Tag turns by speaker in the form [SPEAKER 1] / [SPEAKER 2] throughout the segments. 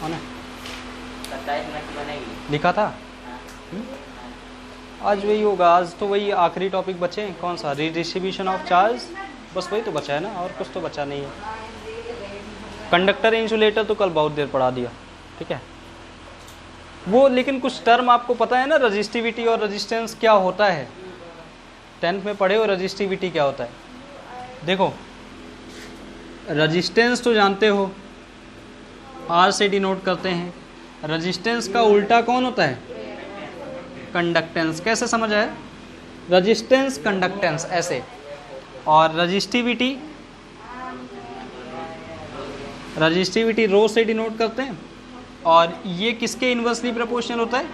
[SPEAKER 1] है ना,
[SPEAKER 2] 27 मिनट की बनेगी।
[SPEAKER 1] लिखा था। आज वही होगा, आज तो वही आखिरी टॉपिक बचे हैं। कौन सा? रीडिस्ट्रीब्यूशन ऑफ चार्ज, बस वही तो बचा है ना, और कुछ तो बचा नहीं है। कंडक्टर इंसुलेटर तो कल बहुत देर पढ़ा दिया, ठीक है वो। लेकिन कुछ टर्म आपको पता है ना, रजिस्टिविटी और रेजिस्टेंस क्या होता है, 10th में पढ़े हो रजिस्टिविटी क्या होता है। देखो रेजिस्टेंस तो जानते हो, आर से डिनोट करते हैं। रेजिस्टेंस का उल्टा कौन होता है? कंडक्टेंस। कैसे समझ आया? रेजिस्टेंस कंडक्टेंस ऐसे। और रजिस्टिविटी, रजिस्टिविटी रो से डिनोट करते हैं। और ये किसके इन्वर्सली प्रोपोर्शनल होता है?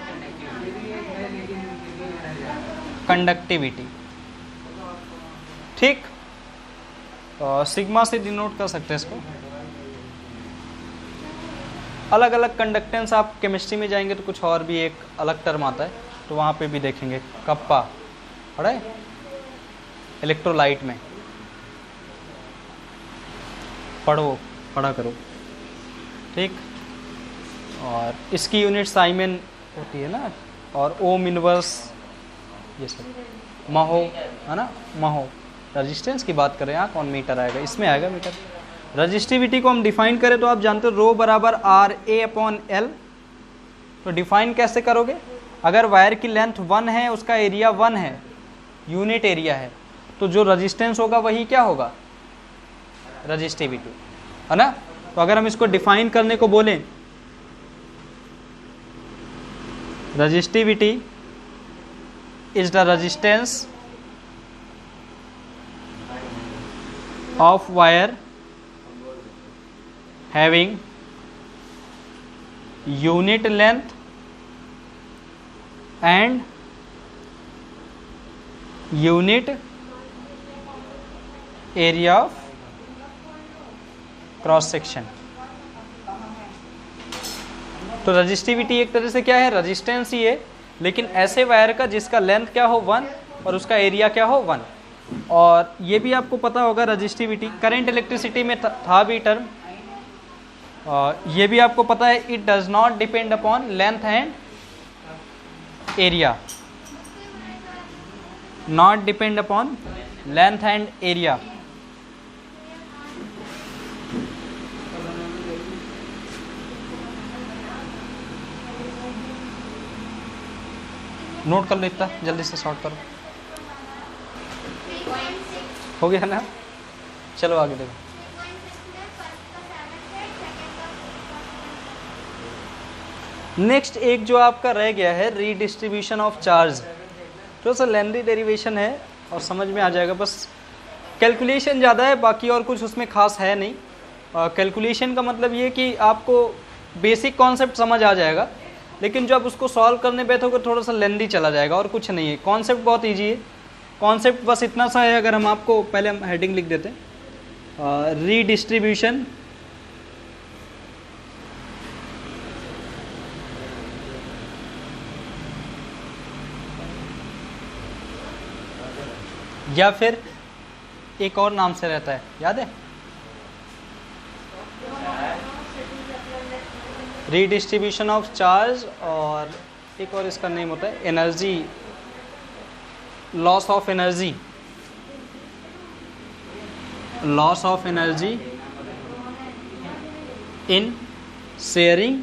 [SPEAKER 1] कंडक्टिविटी, ठीक। सिग्मा से डिनोट कर सकते हैं इसको। अलग अलग कंडक्टेंस, आप केमिस्ट्री में जाएंगे तो कुछ और भी एक अलग टर्म आता है, तो वहाँ पे भी देखेंगे। कप्पा पढ़ा है इलेक्ट्रोलाइट में, पढ़ा करो, ठीक। और इसकी यूनिट साइमन होती है ना, और ओम इनवर्स ये सब, महो है ना, महो। रेजिस्टेंस की बात करें, यहाँ कौन मीटर आएगा? इसमें आएगा मीटर। रजिस्टिविटी को हम डिफाइन करें तो आप जानते हो रो बराबर आर ए अपॉन एल। तो डिफाइन कैसे करोगे? अगर वायर की लेंथ 1 है, उसका एरिया 1 है, यूनिट एरिया है, तो जो रजिस्टेंस होगा वही क्या होगा? रजिस्टिविटी, है ना। तो अगर हम इसको डिफाइन करने को बोलें, resistivity is the resistance of wire having unit length and unit area of cross section। तो रजिस्टिविटी एक तरह से क्या है? रेजिस्टेंस ही है, लेकिन ऐसे वायर का जिसका लेंथ क्या हो 1 और उसका एरिया क्या हो 1। और ये भी आपको पता होगा रजिस्टिविटी, करंट इलेक्ट्रिसिटी में था भी टर्म। ये भी आपको पता है, it does not depend upon length and area, not depend upon length and area. Note कर लो, इतना जल्दी से शॉर्ट करो। हो गया ना? चलो आगे देखो। नेक्स्ट एक जो आपका रह गया है, रीडिस्ट्रीब्यूशन ऑफ चार्ज। थोड़ा सा लेंथी डेरिवेशन है और समझ में आ जाएगा, बस कैलकुलेशन ज़्यादा है, बाकी और कुछ उसमें खास है नहीं। कैलकुलेशन का मतलब ये कि आपको बेसिक कॉन्सेप्ट समझ आ जाएगा, लेकिन जब उसको सॉल्व करने बैठोगे थोड़ा सा लेंथी चला जाएगा, और कुछ नहीं है। कॉन्सेप्ट बहुत ईजी है। कॉन्सेप्ट बस इतना सा है, अगर हम आपको पहले हम हेडिंग लिख देते हैं, रीडिस्ट्रीब्यूशन या फिर एक और नाम से रहता है, याद है? रीडिस्ट्रीब्यूशन ऑफ चार्ज, और एक और इसका नेम होता है energy, loss of energy, loss of energy in sharing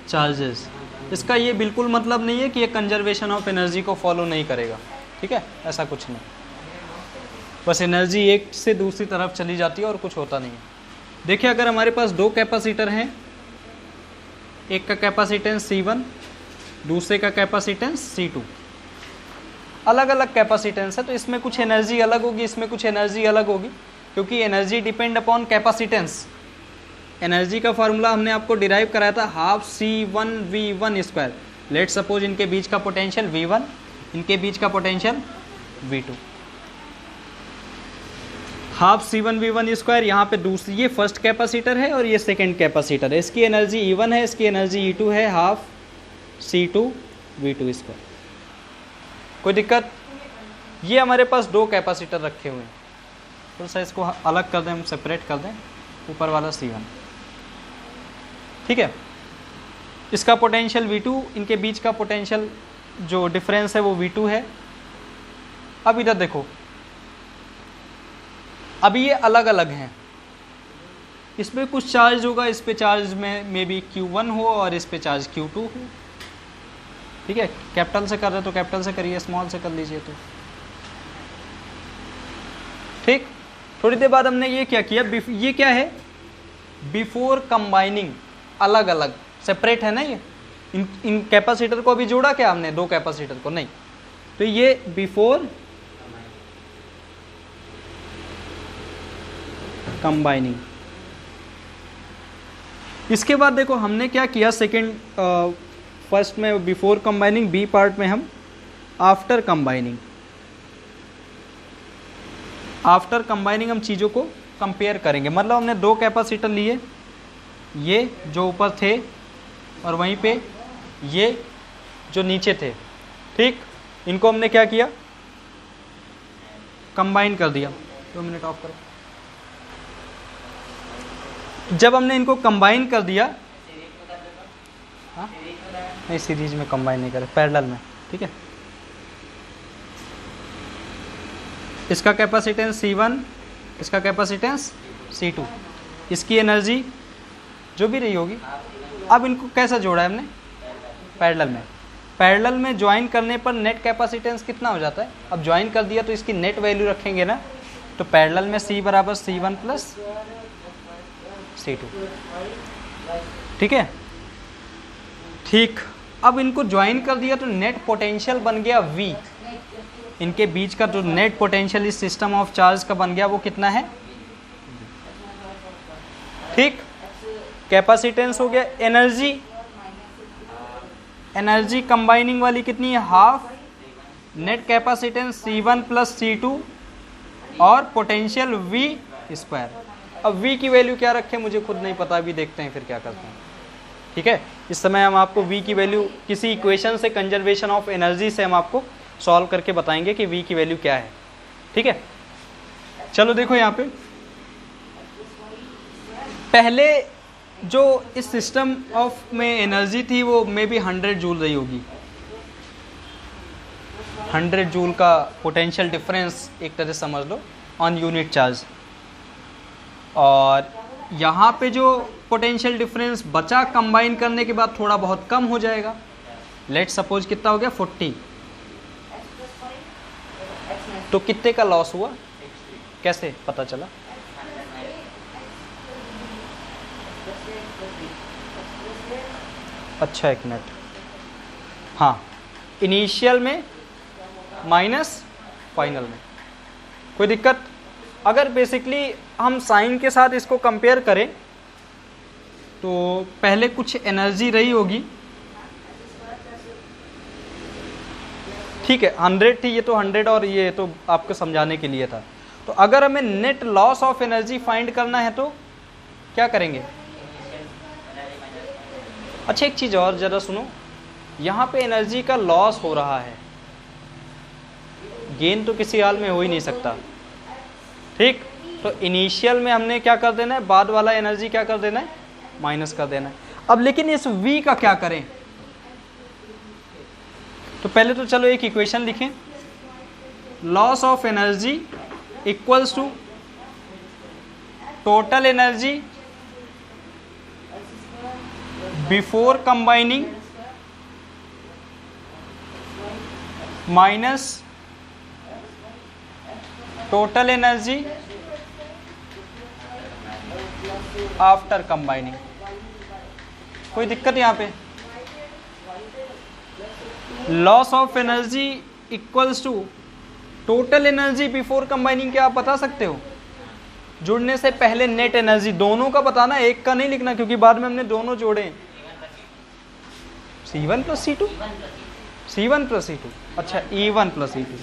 [SPEAKER 1] charges. इसका ये बिल्कुल मतलब नहीं है कि ये कंजर्वेशन ऑफ एनर्जी को फॉलो नहीं करेगा, ठीक है, ऐसा कुछ नहीं। बस एनर्जी एक से दूसरी तरफ चली जाती है और कुछ होता नहीं है। देखिए, अगर हमारे पास दो कैपेसिटर हैं, एक का कैपेसिटेंस C1, दूसरे का कैपेसिटेंस C2, अलग अलग कैपेसिटेंस है, तो इसमें कुछ एनर्जी अलग होगी, इसमें कुछ एनर्जी अलग होगी, क्योंकि energy depend upon capacitance. Energy का फॉर्मूला हमने आपको डिराइव कराया था, हाफ C1V1²। लेट सपोज इनके बीच का पोटेंशियल V1, इनके बीच का पोटेंशियल V2, हाफ C1V1²। यहाँ पे दूसरी, ये फर्स्ट कैपेसिटर है और ये सेकंड कैपेसिटर है, इसकी एनर्जी E1 है, इसकी एनर्जी E2 है, हाफ C2V2²। कोई दिक्कत? ये हमारे पास दो कैपेसिटर रखे हुए हैं, थोड़ा सा इसको अलग कर दें, हम सेपरेट कर दें, ऊपर वाला C1, ठीक है। इसका पोटेंशियल V2, इनके बीच का पोटेंशियल जो डिफरेंस है वो V2 है। अब इधर देखो, अभी ये अलग अलग हैं, इसमें कुछ चार्ज होगा, इस पे चार्ज में मे बी Q1 हो और इस पे चार्ज Q2 हो। ठीक है, कैपिटल से कर रहे तो कैपिटल से करिए, स्मॉल से कर लीजिए तो ठीक। थोड़ी देर बाद हमने ये क्या किया, ये क्या है, बिफोर कंबाइनिंग, अलग अलग सेपरेट है ना ये। इन कैपेसिटर को अभी जोड़ा क्या हमने, दो कैपेसिटर को नहीं, तो ये बिफोर कंबाइनिंग। इसके बाद देखो हमने क्या किया, सेकंड फर्स्ट में बिफोर कंबाइनिंग, बी पार्ट में हम आफ्टर कंबाइनिंग। आफ्टर कंबाइनिंग हम चीज़ों को कंपेयर करेंगे, मतलब हमने दो कैपेसिटर लिए, ये जो ऊपर थे और वहीं पे ये जो नीचे थे, ठीक, इनको हमने क्या किया, कंबाइन कर दिया। 2 मिनट ऑफ करो। जब हमने इनको कंबाइन कर दिया, हाँ नहीं सीरीज में कंबाइन नहीं करे, पैरेलल में, ठीक है। इसका कैपेसिटेंस C1, इसका कैपेसिटेंस C2, इसकी एनर्जी जो भी रही होगी। अब इनको कैसा जोड़ा है हमने, पैरेलल में। पैरेलल में ज्वाइन करने पर नेट कैपेसिटेंस कितना हो जाता है, अब ज्वाइन कर दिया तो इसकी नेट वैल्यू रखेंगे ना, तो पैरेलल में C बराबर C1 प्लस C2, ठीक है। ठीक, अब इनको ज्वाइन कर दिया तो नेट पोटेंशियल बन गया V। इनके बीच का जो नेट पोटेंशियल इस सिस्टम ऑफ चार्ज का बन गया वो कितना है, ठीक। कैपेसिटेंस हो गया, एनर्जी, एनर्जी कंबाइनिंग वाली कितनी है, half, net capacitance C1 plus C2 और पोटेंशियल V स्क्वायर। अब V की वैल्यू क्या रखें मुझे खुद नहीं पता, अभी देखते हैं फिर क्या करते हैं, ठीक है। इस समय हम आपको V की वैल्यू किसी इक्वेशन से, कंजर्वेशन ऑफ एनर्जी से हम आपको सॉल्व करके बताएंगे कि V की वैल्यू क्या है, ठीक है। चलो देखो यहाँ पे पहले जो इस सिस्टम ऑफ में एनर्जी थी वो मे बी 100 जूल रही होगी। 100 जूल का पोटेंशियल डिफरेंस एक तरह से समझ लो ऑन यूनिट चार्ज। और यहाँ पे जो पोटेंशियल डिफरेंस बचा कंबाइन करने के बाद थोड़ा बहुत कम हो जाएगा। लेट सपोज कितना हो गया 40, तो कितने का लॉस हुआ, कैसे पता चला, अच्छा एक मिनट, हाँ इनिशियल में माइनस फाइनल में, कोई दिक्कत। अगर बेसिकली हम साइन के साथ इसको कंपेयर करें तो पहले कुछ एनर्जी रही होगी, ठीक है 100 थी, ये तो 100 और ये तो आपको समझाने के लिए था। तो अगर हमें net loss of energy find करना है तो क्या करेंगे, अच्छा एक चीज़ और ज़रा सुनो, यहाँ पे एनर्जी का लॉस हो रहा है, गेन तो किसी हाल में हो ही नहीं सकता, ठीक। तो इनिशियल में हमने क्या कर देना है, बाद वाला एनर्जी क्या कर देना है, माइनस कर देना है। अब लेकिन इस V का क्या करें, तो पहले तो चलो एक इक्वेशन लिखें, loss of energy equals to total energy before combining minus total energy after combining. कोई दिक्कत यहाँ पे, loss of energy equals to total energy before combining, क्या आप बता सकते हो, जुड़ने से पहले नेट एनर्जी, दोनों का बताना, एक का नहीं लिखना क्योंकि बाद में हमने दोनों जोड़े, C1 plus C2, C1 plus C2, अच्छा E1 प्लस E2,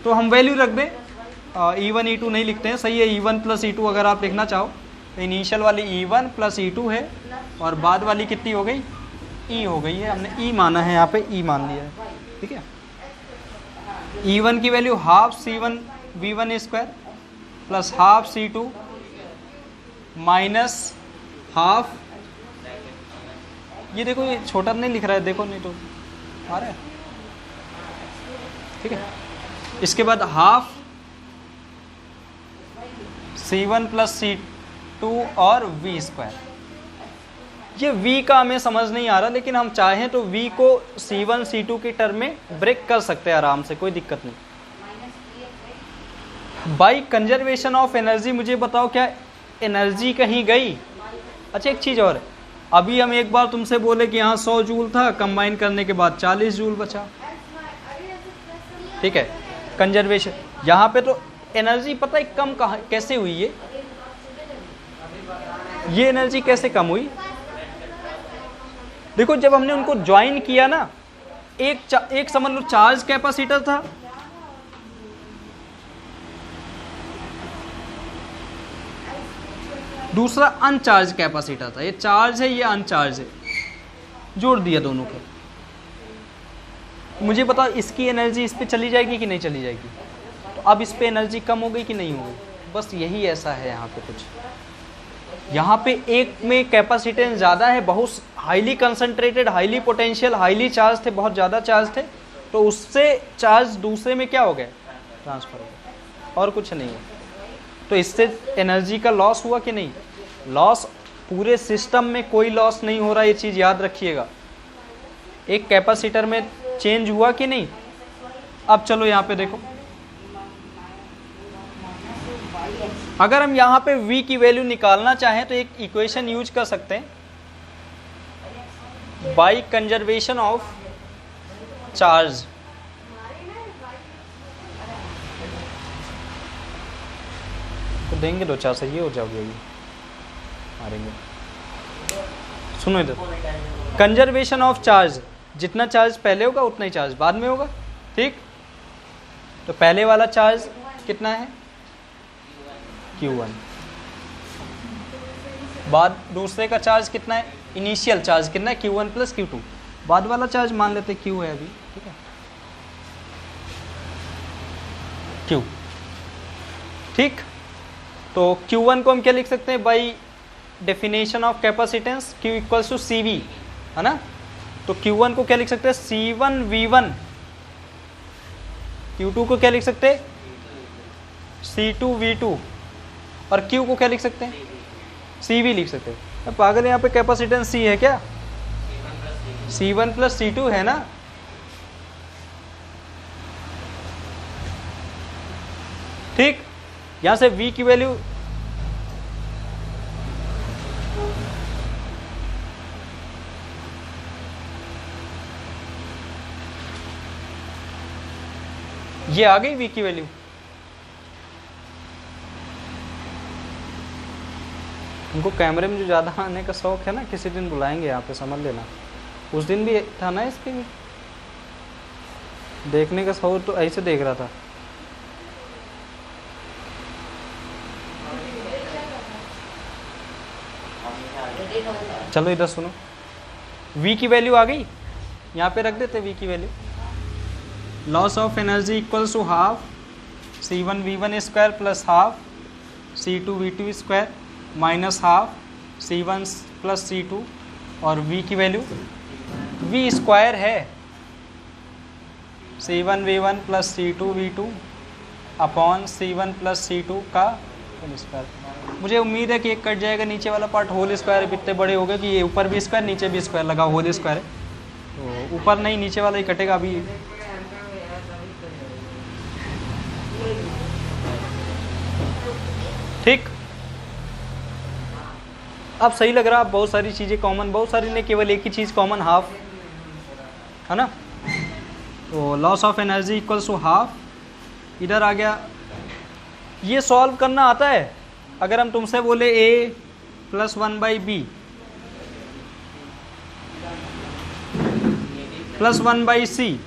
[SPEAKER 1] तो हम वैल्यू रख दें, E1 E2 नहीं लिखते हैं, सही है E1 प्लस E2 अगर आप लिखना चाहो तो इनिशियल वाली E1 प्लस E2 है और बाद वाली कितनी हो गई, E हो गई है, हमने E माना है, यहाँ पे E मान लिया है, ठीक है। E1 की value half C1 V1 square plus half C2 minus half ये देखो, ये छोटा नहीं लिख रहा है, देखो नहीं तो आ रहा है, ठीक है। इसके बाद हाफ C1 प्लस C2 और V स्क्वायर। ये V का हमें समझ नहीं आ रहा, लेकिन हम चाहें तो V को C1 C2 की टर्म में ब्रेक कर सकते हैं आराम से, कोई दिक्कत नहीं। बाई कंजर्वेशन ऑफ एनर्जी, मुझे बताओ क्या एनर्जी कहीं गई? अच्छा एक चीज़ और, अभी हम एक बार तुमसे बोले कि यहाँ 100 जूल था, कंबाइन करने के बाद 40 जूल बचा, ठीक है। कंजर्वेशन यहाँ पे तो एनर्जी पता है कम कहाँ कैसे हुई, ये एनर्जी कैसे कम हुई? देखो जब हमने उनको ज्वाइन किया ना, एक समझ लो चार्ज कैपेसिटर था, दूसरा अनचार्ज कैपेसिटर था। ये चार्ज है, ये अनचार्ज है, जोड़ दिया दोनों को। मुझे बताओ इसकी एनर्जी इस पे चली जाएगी कि नहीं चली जाएगी? तो अब इस पे एनर्जी कम हो गई कि नहीं हो गई? बस यही ऐसा है यहाँ पे कुछ। यहाँ पे एक में कैपेसिटेंस ज़्यादा है, बहुत highly concentrated, highly potential, highly charge थे, बहुत ज़्यादा चार्ज थे, तो उससे चार्ज दूसरे में क्या हो गया? ट्रांसफर हो गया, और कुछ नहीं है। तो इससे एनर्जी का लॉस हुआ कि नहीं? लॉस पूरे सिस्टम में कोई लॉस नहीं हो रहा, ये चीज़ याद रखिएगा। एक कैपेसिटर में चेंज हुआ कि नहीं? अब चलो यहाँ पे देखो, अगर हम यहाँ पे V की वैल्यू निकालना चाहें तो एक इक्वेशन यूज कर सकते हैं, बाई कंजर्वेशन ऑफ चार्ज। तो देंगे 2 4 से ये हो जाओगे, ये मारेंगे। सुनो इधर, कंजर्वेशन ऑफ चार्ज, जितना चार्ज पहले होगा उतना ही चार्ज बाद में होगा, ठीक। तो पहले वाला चार्ज कितना है? Q1। बाद दूसरे का चार्ज कितना है? इनिशियल चार्ज कितना है? Q1 plus Q2। बाद वाला चार्ज मान लेते Q है अभी, ठीक है, Q, ठीक। तो Q1 को हम क्या लिख सकते हैं? By definition of capacitance Q equals to CV, है ना। तो Q1 को क्या लिख सकते हैं? C1 V1। Q2 को क्या लिख सकते हैं? C2 V2। और Q को क्या लिख सकते हैं? CV लिख सकते हैं। अब पागल, यहाँ पे कैपेसिटेंस C है क्या? C1 प्लस C2 है ना। ठीक, यहाँ से V की वैल्यू ये आ गई, V की वैल्यू। उनको कैमरे में जो ज़्यादा आने का शौक है ना, किसी दिन बुलाएंगे यहाँ पे, समझ लेना। उस दिन भी था ना इस पे भी देखने का शौक, तो ऐसे देख रहा था। चलो इधर सुनो, V की वैल्यू आ गई, यहाँ पे रख देते V की value. Loss of energy equals to half C1 V1 square plus half C2 V2 square minus half C1 plus C2, और V की वैल्यू V स्क्वायर है C1 V1 plus C2 V2 upon C1 plus C2 का whole square. मुझे उम्मीद है कि एक cut जाएगा, नीचे वाला पार्ट होल स्क्वायर इतने बड़े हो गए कि ये ऊपर भी स्क्वायर नीचे भी स्क्वायर लगा, होल स्क्वायर है, तो ऊपर नहीं नीचे वाला ही कटेगा अभी। ठीक, अब सही लग रहा, बहुत सारी चीज़ें कॉमन, बहुत सारी नहीं, केवल एक ही चीज़ कॉमन, हाफ, है ना। तो loss of energy equals to half, इधर आ गया। ये सॉल्व करना आता है? अगर हम तुमसे बोले A plus 1/B plus 1/C,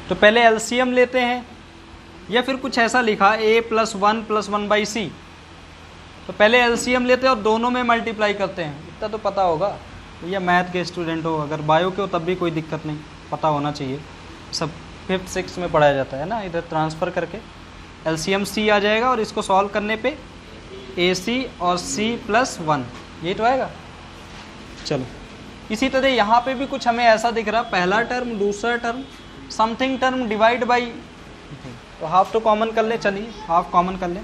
[SPEAKER 1] तो पहले एलसीएम लेते हैं, या फिर कुछ ऐसा लिखा A प्लस 1 प्लस 1/C, तो पहले एलसीएम लेते हैं और दोनों में मल्टीप्लाई करते हैं। इतना तो पता होगा, भैया मैथ के स्टूडेंट हो, अगर बायो के हो तब भी कोई दिक्कत नहीं, पता होना चाहिए, सब 5th 6th में पढ़ाया जाता है ना। इधर ट्रांसफ़र करके एलसीएम C आ जाएगा, और इसको सॉल्व करने पे AC और C प्लस 1, यही तो आएगा। चलो इसी तरह यहाँ पे भी कुछ हमें ऐसा दिख रहा, पहला टर्म दूसरा term something term divide by, तो हाफ तो कॉमन कर ले, चलिए हाफ कॉमन कर ले,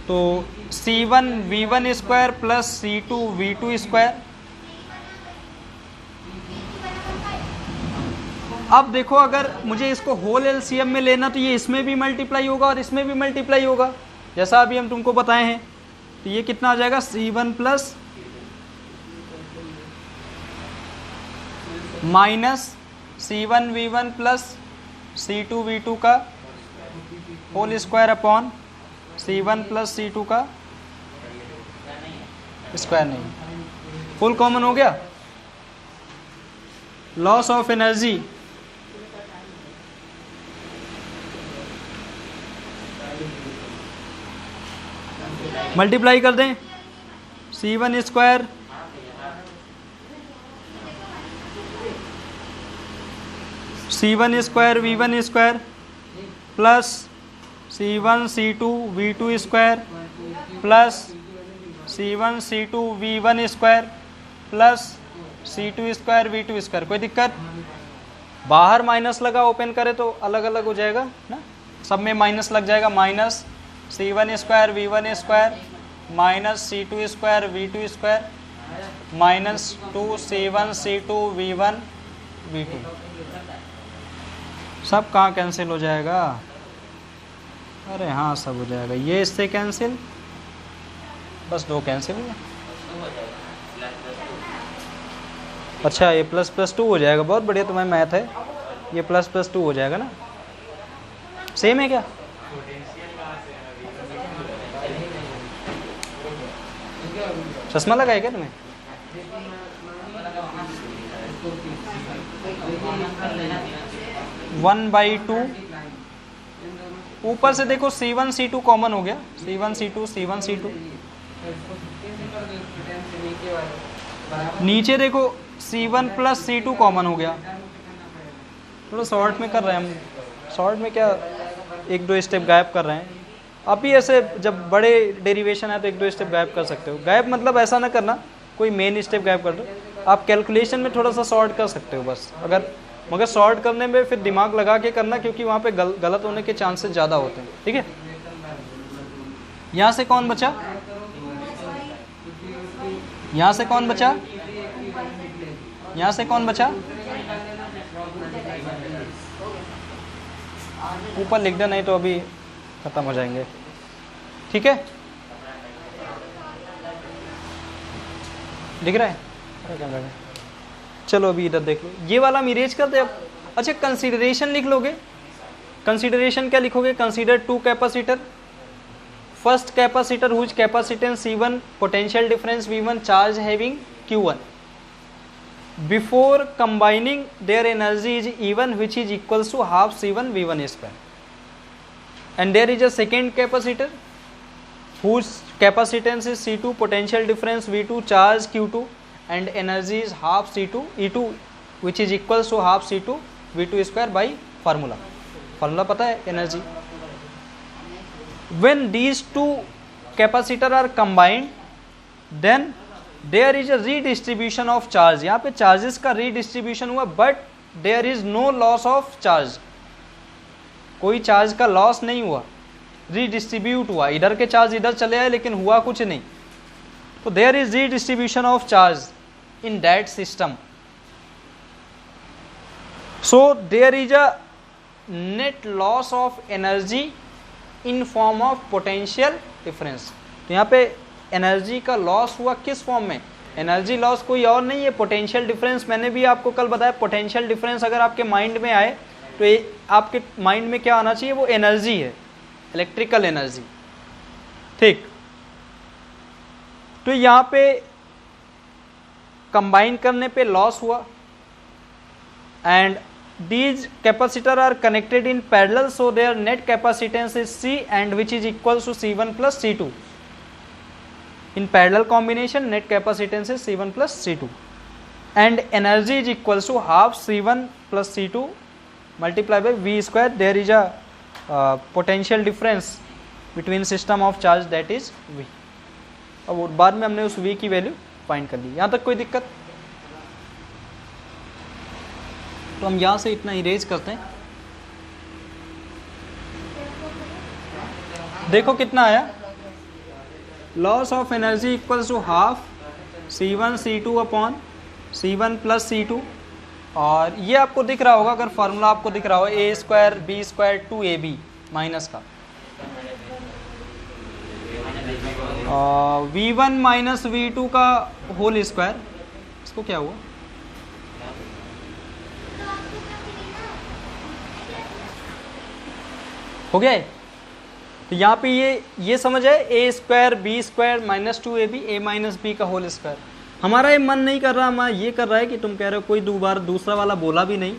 [SPEAKER 1] तो C1 V1 square plus C2 V2 square. अब देखो अगर मुझे इसको होल एलसीएम में लेना तो ये इसमें भी मल्टीप्लाई होगा और इसमें भी मल्टीप्लाई होगा, जैसा अभी हम तुमको बताए हैं। तो ये कितना आ जाएगा, C1 plus minus C1 V1 plus C2 V2 का whole square upon C1 plus C2 का स्क्वायर। नहीं, फुल कॉमन हो गया। लॉस ऑफ एनर्जी मल्टीप्लाई कर दें, C1 square C1 square V1 square plus C1 C2 V2 square plus C1 C2 V1 square plus C2 square V2 square. कोई दिक्कत? बाहर minus लगा, ओपन करे तो अलग अलग हो जाएगा ना, सब में माइनस लग जाएगा। Minus C1 square V1 square minus C2 square V2 square minus 2C1 C2 V1 V2। सब कहाँ कैंसिल हो जाएगा? अरे हाँ, सब हो जाएगा। ये इससे कैंसिल, बस 2 कैंसिल हुआ। अच्छा, ये प्लस प्लस 2 हो जाएगा। बहुत बढ़िया, तुम्हें मैथ है। ये प्लस प्लस 2 हो जाएगा ना, सेम है क्या? चश्मा लगा है क्या तुम्हें? वन बाई टू, ऊपर से देखो C1 C2 कॉमन हो गया, C1 C2 C1 C2। नीचे देखो C1 प्लस C2 कॉमन हो गया। थोड़ा शॉर्ट में कर रहे हैं हम, शॉर्ट में क्या 1-2 स्टेप गायब कर रहे हैं। आप भी ऐसे जब बड़े डेरिवेशन है तो 1-2 स्टेप गायब कर सकते हो। गायब मतलब ऐसा ना करना कोई मेन स्टेप गायब कर दो, आप कैलकुलेशन में थोड़ा सा शॉर्ट कर सकते हो बस। अगर मगर शॉर्ट करने में फिर दिमाग लगा के करना, क्योंकि वहाँ पे गलत होने के चांसेस ज़्यादा होते हैं। ठीक है, यहाँ से कौन बचा? यहाँ से कौन बचा? यहाँ से कौन बचा? ऊपर लिख दे, नहीं तो अभी खत्म हो जाएंगे। ठीक है, दिख रहा है? अरे क्या कर रहे हैं? चलो अभी इधर देख लो, ये वाला हम इरेज कर दे अब। अच्छा, कंसीडरेशन लिख लोगे। कंसीडरेशन क्या लिखोगे? Consider 2 capacitor. First capacitor whose capacitance C1, potential difference V1, charge having Q1। Before combining their energy is even which is equals to half C1 V1 square। And there is a second capacitor whose capacitance is C2, potential difference V2, charge Q2 and energy is half C2 E2 which is equals to half C2 V2 square by formula। formula पता है energy. when these two capacitor are combined then there is a redistribution of charge। यहाँ पे charges का redistribution हुआ, but there is no loss of charge। कोई charge का loss नहीं हुआ, रीडिस्ट्रीब्यूट हुआ। इधर के चार्ज इधर चले आए लेकिन हुआ कुछ नहीं। तो there is redistribution of charge in that system. So there is a net loss of energy in form of potential difference. तो यहाँ पे एनर्जी का लॉस हुआ किस फॉर्म में? एनर्जी लॉस कोई और नहीं है, पोटेंशियल डिफरेंस। मैंने भी आपको कल बताया, पोटेंशियल डिफरेंस अगर आपके माइंड में आए तो आपके माइंड में क्या आना चाहिए? वो एनर्जी है, इलेक्ट्रिकल एनर्जी। ठीक, तो यहाँ पे कंबाइन करने पे लॉस हुआ। And these capacitor are connected in parallel, so their net capacitance is C and which is equals to C1 plus C2। in parallel combination net capacitance is C1 plus C2 and energy is equals to half C1 plus C2 multiplied by V square। there is a potential difference between system of charge that is V। अब बाद में हमने उस V की value find कर ली। यहाँ तक कोई दिक्कत? तो हम यहाँ से इतना इरेज करते हैं। देखो कितना आया, loss of energy equals to half C1 C2 upon C1 plus C2। और ये आपको दिख रहा होगा, अगर फार्मूला आपको दिख रहा हो A² B² 2AB माइनस का, V1 माइनस V2 का होल स्क्वायर, इसको क्या हुआ, हो गया है? तो यहाँ पे ये समझ है A² B² minus 2AB A minus B का होल स्क्वायर। हमारा ये मन नहीं कर रहा, हमारा ये कर रहा है कि तुम कह रहे हो कोई दूसरा वाला बोला भी नहीं,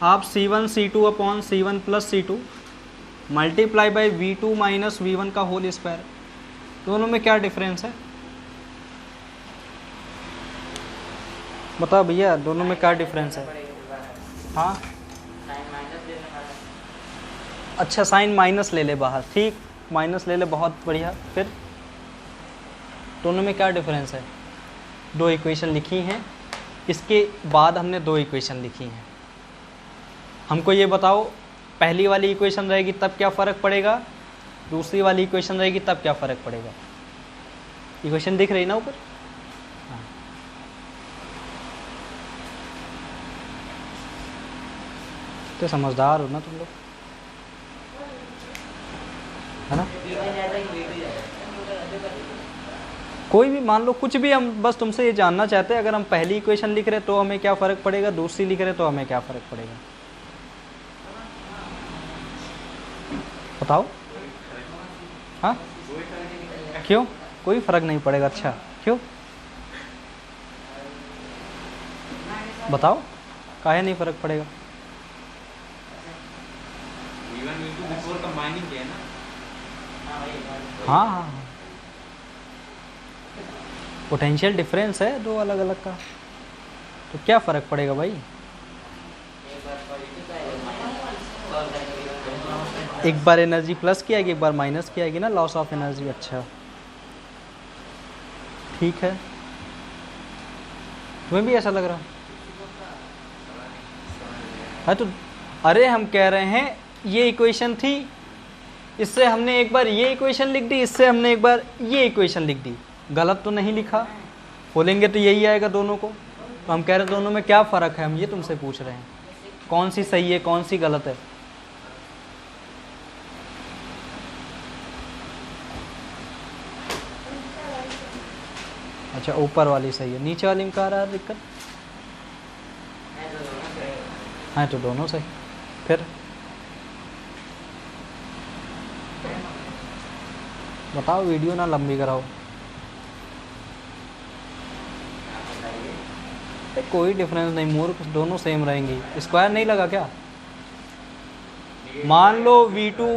[SPEAKER 1] आप C1 C2 upon C1 plus C2 multiply by V2 minus V1 का होल स्क्वायर। दोनों में क्या डिफरेंस है बताओ भैया, दोनों में क्या डिफरेंस है? हाँ अच्छा, साइन माइनस ले ले बाहर, ठीक, माइनस ले ले, बहुत बढ़िया। फिर दोनों में क्या डिफरेंस है? दो इक्वेशन लिखी हैं, इसके बाद हमने दो इक्वेशन लिखी हैं। हमको ये बताओ, पहली वाली इक्वेशन रहेगी तब क्या फ़र्क पड़ेगा, दूसरी वाली इक्वेशन रहेगी तब क्या फ़र्क पड़ेगा? इक्वेशन दिख रही ना ऊपर? हाँ। तो समझदार हो ना तुम लोग, है ना? कोई भी मान लो कुछ भी, हम बस तुमसे ये जानना चाहते हैं, अगर हम पहली इक्वेशन लिख रहे तो हमें क्या फ़र्क पड़ेगा, दूसरी लिख रहे तो हमें क्या फ़र्क पड़ेगा, बताओ। हाँ क्यों? कोई फ़र्क नहीं पड़ेगा? अच्छा क्यों बताओ, काहे नहीं फ़र्क पड़ेगा? हाँ हाँ, पोटेंशियल डिफरेंस है दो अलग अलग का, तो क्या फ़र्क पड़ेगा भाई? एक बार एनर्जी प्लस की आएगी, एक बार माइनस की आएगी ना, लॉस ऑफ एनर्जी। अच्छा ठीक है, तुम्हें भी ऐसा लग रहा है? तो अरे हम कह रहे हैं ये इक्वेशन थी, इससे हमने एक बार ये इक्वेशन लिख दी, इससे हमने एक बार ये इक्वेशन लिख दी, गलत तो नहीं लिखा? खोलेंगे तो यही आएगा दोनों को। तो हम कह रहे हैं दोनों में क्या फ़र्क है, हम ये तुमसे पूछ रहे हैं, कौन सी सही है कौन सी गलत है? अच्छा ऊपर वाली सही है, नीचे वाली में कहाँ रहा है दिक्कत? हाँ तो दोनों सही। फिर बताओ, वीडियो ना लंबी कराओ। कोई डिफरेंस नहीं मूर्ख, दोनों सेम रहेंगी। स्क्वायर नहीं लगा क्या? मान लो V2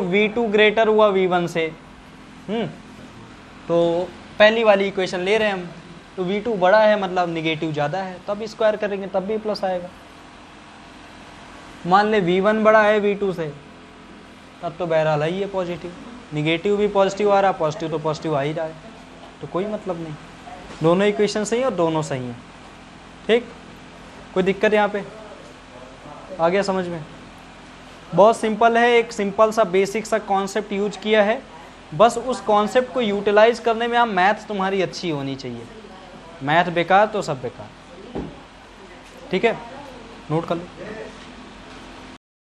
[SPEAKER 1] V2 ग्रेटर हुआ V1 से, तो पहली वाली इक्वेशन ले रहे हैं हम, तो V2 बड़ा है मतलब निगेटिव ज़्यादा है, तब स्क्वायर करेंगे तब भी प्लस आएगा। मान ले V1 बड़ा है V2 से, तब तो बहरहाल ही है पॉजिटिव, निगेटिव भी पॉजिटिव आ रहा है, पॉजिटिव तो पॉजिटिव आ ही रहा है, तो कोई मतलब नहीं, दोनों इक्वेशन सही और दोनों सही हैं। ठीक, कोई दिक्कत यहाँ पे? आ गया समझ में? बहुत सिंपल है, एक सिंपल सा बेसिक सा कॉन्सेप्ट यूज किया है, बस उस कॉन्सेप्ट को यूटिलाइज करने में आप मैथ तुम्हारी अच्छी होनी चाहिए। मैथ बेकार तो सब बेकार। ठीक है, नोट कर लो।